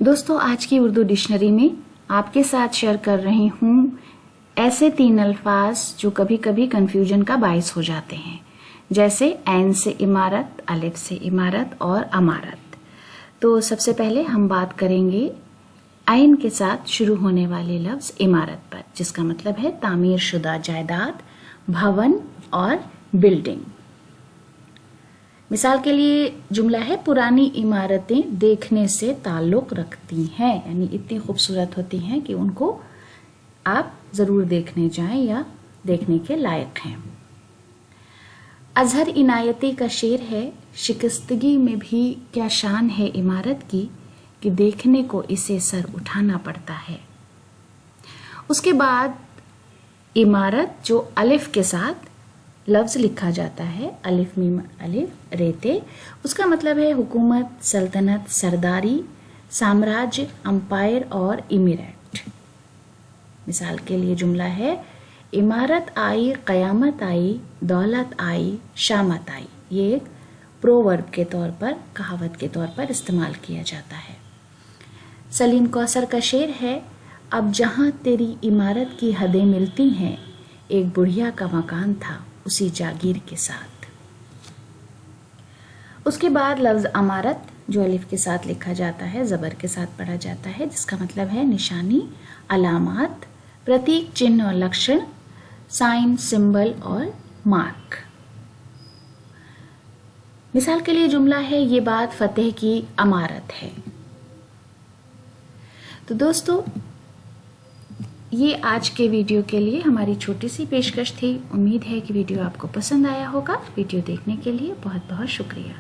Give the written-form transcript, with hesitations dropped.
दोस्तों, आज की उर्दू डिक्शनरी में आपके साथ शेयर कर रही हूँ ऐसे 3 अल्फाज जो कभी कभी कंफ्यूजन का बायस हो जाते हैं, जैसे ऐन से इमारत, अलिफ से इमारत और अमारत। तो सबसे पहले हम बात करेंगे ऐन के साथ शुरू होने वाले लफ्ज इमारत पर, जिसका मतलब है तामीर शुदा जायदाद, भवन और बिल्डिंग। मिसाल के लिए जुमला है, पुरानी इमारतें देखने से ताल्लुक रखती हैं, यानी इतनी खूबसूरत होती हैं कि उनको आप ज़रूर देखने जाएं या देखने के लायक हैं। अजहर इनायती का शेर है, शिकस्तगी में भी क्या शान है इमारत की कि देखने को इसे सर उठाना पड़ता है। उसके बाद इमारत जो अलिफ के साथ लफ्ज़ लिखा जाता है, अलिफ मीम अलिफ रेते, उसका मतलब है हुकूमत, सल्तनत, सरदारी, साम्राज्य, अंपायर और इमिरेट। मिसाल के लिए जुमला है, इमारत आई, क़यामत आई, दौलत आई, शामत आई। ये एक प्रोवर्ब के तौर पर, कहावत के तौर पर इस्तेमाल किया जाता है। सलीम कौसर का शेर है, अब जहाँ तेरी इमारत की हदें मिलती हैं, एक बुढ़िया का मकान था उसी जागीर के साथ। उसके बाद लफ्ज़ अमारत जो अलिफ के साथ लिखा जाता है, ज़बर के साथ पढ़ा जाता है, जिसका मतलब है निशानी, अलामात, प्रतीक, चिन्ह और लक्षण, साइन, सिंबल और मार्क। मिसाल के लिए जुमला है, ये बात फतेह की अमारत है। तो दोस्तों, ये आज के वीडियो के लिए हमारी छोटी सी पेशकश थी। उम्मीद है कि वीडियो आपको पसंद आया होगा। वीडियो देखने के लिए बहुत बहुत शुक्रिया।